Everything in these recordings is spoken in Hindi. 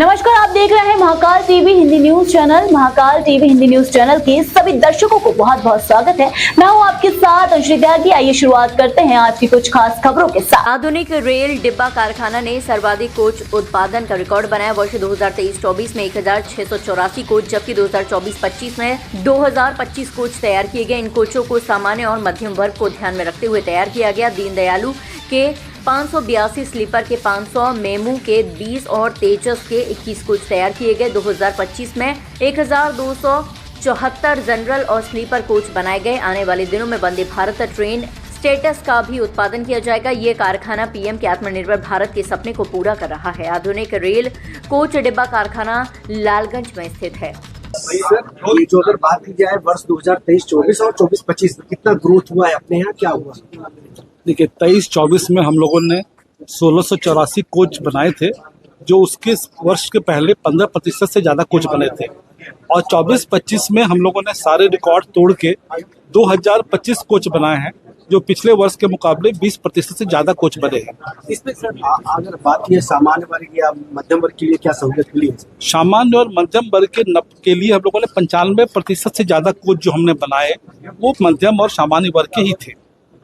नमस्कार, आप देख रहे हैं Mahakal TV Hindi news channel. Mahakal TV Hindi news channel के सभी दर्शकों को बहुत बहुत स्वागत है। मैं हूं आपके साथ अंशुल त्यागी। आइए शुरुआत करते हैं आज की कुछ खास खबरों के साथ। आधुनिक रेल डिब्बा कारखाना ने सर्वाधिक कोच उत्पादन का रिकॉर्ड बनाया। वर्ष 2023-24 में 1684 कोच, जबकि 2024-25 में 2025 कोच तैयार किए गए। इन कोचों को सामान्य और मध्यम वर्ग को ध्यान में रखते हुए तैयार किया गया। दीनदयालु के 582 स्लीपर के 500, मेमू के 20 और तेजस के 21 कोच तैयार किए गए। 2025 में 1274 जनरल और स्लीपर कोच बनाए गए। आने वाले दिनों में वंदे भारत ट्रेन स्टेटस का भी उत्पादन किया जाएगा। ये कारखाना पीएम के आत्मनिर्भर भारत के सपने को पूरा कर रहा है। आधुनिक रेल कोच डिब्बा कारखाना लालगंज में स्थित है। सर, ये जो अगर बात की जाए वर्ष 2023-24 और 24-25 में कितना ग्रोथ हुआ है अपने यहाँ, क्या हुआ? देखिए, 23-24 में हम लोगों ने 1684 कोच बनाए थे, जो उसके वर्ष के पहले 15% से ज़्यादा कोच बने थे। और 24-25 में हम लोगों ने सारे रिकॉर्ड तोड़ के 2025 कोच बनाए हैं, जो पिछले वर्ष के मुकाबले 20% से ज़्यादा कोच बने हैं। इसमें सर अगर बात की सामान्य वर्ग या मध्यम वर्ग के लिए क्या सहूलियत मिली है? सामान्य और मध्यम वर्ग के लिए हम लोगों ने 95% से ज़्यादा कोच जो हमने बनाए वो मध्यम और सामान्य वर्ग के ही थे।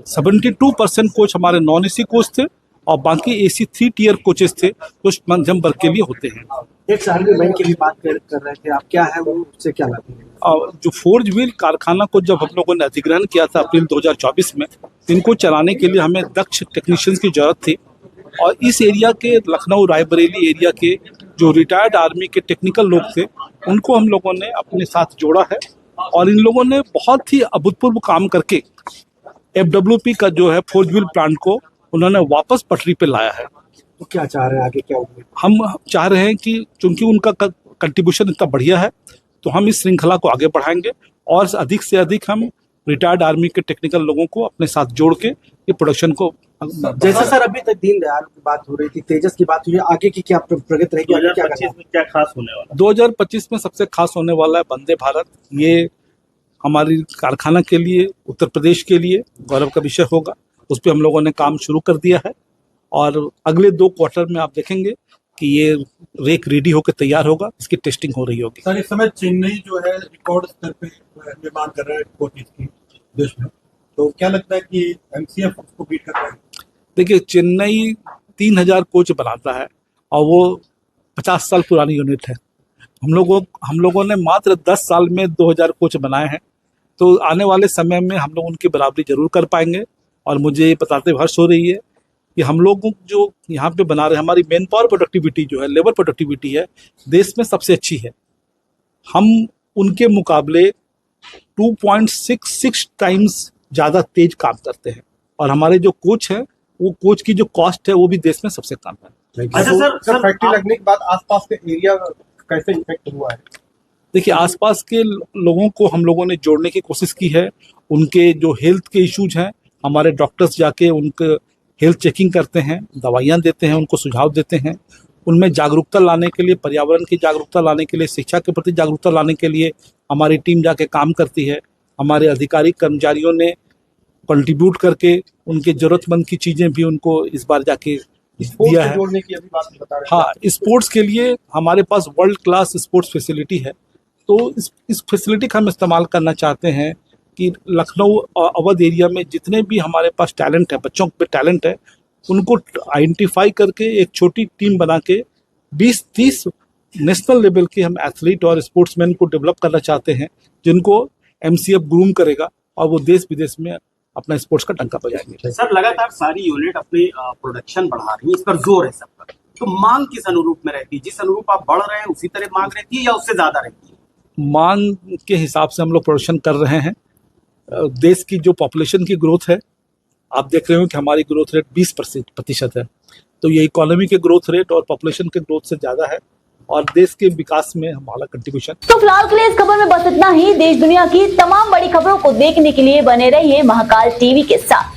72% कोच हमारे नॉन एसी कोच थे और बाकी एसी 3 टियर कोचेस थे, जो मध्यम वर्ग के लिए होते हैं। एक शहर में बैंक की भी बात कर रहे थे आप, क्या है वो, उससे क्या लाभ है? जो फोर्ज व्हील कारखाना को जब हम लोगों ने अधिग्रहण किया था अप्रैल 2024 में, इनको चलाने के लिए हमें दक्ष टेक्नीशियंस की जरूरत थी। और इस एरिया के लखनऊ रायबरेली एरिया के जो रिटायर्ड आर्मी के टेक्निकल लोग थे, उनको हम लोगों ने अपने साथ जोड़ा है। और इन लोगों ने बहुत ही अभूतपूर्व काम करके FWP का जो है फोर्ज व्हील प्लांट को उन्होंने वापस पटरी पे लाया है। तो क्या चाह रहे हैं आगे, क्या होगा? हम चाह रहे हैं कि चूंकि उनका कंट्रीब्यूशन इतना बढ़िया है, तो हम इस श्रृंखला को आगे बढ़ाएंगे और अधिक से अधिक हम रिटायर्ड आर्मी के टेक्निकल लोगों को अपने साथ जोड़ के ये प्रोडक्शन को। जैसे सर अभी तक दीनदयाल की बात हो रही थी, तेजस की बात हो रही है, आगे की क्या प्रगति रहेगी? 2025 में क्या खास होने वाला? 2025 में सबसे खास होने वाला है वंदे भारत। ये हमारी कारखाना के लिए, उत्तर प्रदेश के लिए गौरव का विषय होगा। उस पर हम लोगों ने काम शुरू कर दिया है और अगले 2 क्वार्टर में आप देखेंगे कि ये रेक रेडी होकर तैयार होगा, इसकी टेस्टिंग हो रही होगी। सर, इस समय चेन्नई जो है रिकॉर्ड स्तर पे निर्माण कर रहा है कोचेस की देश में, तो क्या लगता है कि MCF उसको बीट कर पाएगा? देखिए, चेन्नई 3000 कोच बनाता है और वो 50 साल पुरानी यूनिट है। हम लोगों ने मात्र 10 साल में 2000 कोच बनाए हैं, तो आने वाले समय में हम लोग उनकी बराबरी जरूर कर पाएंगे। और मुझे ये बताते हुए हर्ष हो रही है कि हम लोग जो यहाँ पे बना रहे हैं, हमारी मैन पावर प्रोडक्टिविटी जो है, लेबर प्रोडक्टिविटी है, देश में सबसे अच्छी है। हम उनके मुकाबले 2.66 टाइम्स ज़्यादा तेज काम करते हैं। और हमारे जो कोच हैं, वो कोच की जो कॉस्ट है वो भी देश में सबसे कम है। अच्छा सर, फैक्ट्री लगने के बाद आसपास के एरिया कैसे इफेक्ट हुआ है? देखिए, आसपास के लोगों को हम लोगों ने जोड़ने की कोशिश की है। उनके जो हेल्थ के इश्यूज हैं, हमारे डॉक्टर्स जाके उनके हेल्थ चेकिंग करते हैं, दवाइयाँ देते हैं, उनको सुझाव देते हैं। उनमें जागरूकता लाने के लिए, पर्यावरण की जागरूकता लाने के लिए, शिक्षा के प्रति जागरूकता लाने के लिए हमारी टीम जाके काम करती है। हमारे अधिकारी कर्मचारियों ने कंट्रीब्यूट करके उनके ज़रूरतमंद की चीज़ें भी उनको इस बार जाके दिया है। जोड़ने की अभी बात बता रहे हैं। हाँ, स्पोर्ट्स के लिए हमारे पास वर्ल्ड क्लास स्पोर्ट्स फैसिलिटी है, तो इस फैसिलिटी का हम इस्तेमाल करना चाहते हैं कि लखनऊ और अवध एरिया में जितने भी हमारे पास टैलेंट है, बच्चों पे टैलेंट है, उनको आइडेंटिफाई करके एक छोटी टीम बना के 20-30 नेशनल लेवल के हम एथलीट और स्पोर्ट्समैन को डेवलप करना चाहते हैं, जिनको MCF ग्रूम करेगा और वो देश विदेश में अपना स्पोर्ट्स का डंका बजाएंगे। सर, लगातार सारी यूनिट अपनी प्रोडक्शन बढ़ा रही है, इस पर जोर है सबका, तो मांग किस अनुरूप में रहती है? जिस अनुरूप आप बढ़ रहे हैं उसी तरह मांग रहती है या उससे ज्यादा रहती है? मांग के हिसाब से हम लोग प्रोडक्शन कर रहे हैं। देश की जो पॉपुलेशन की ग्रोथ है, आप देख रहे हो कि हमारी ग्रोथ रेट 20% है, तो ये इकोनॉमी के ग्रोथ रेट और पॉपुलेशन के ग्रोथ से ज़्यादा है और देश के विकास में हमारा कंट्रीब्यूशन। तो फिलहाल के लिए इस खबर में बस इतना ही। देश दुनिया की तमाम बड़ी खबरों को देखने के लिए बने रहिए महाकाल टीवी के साथ।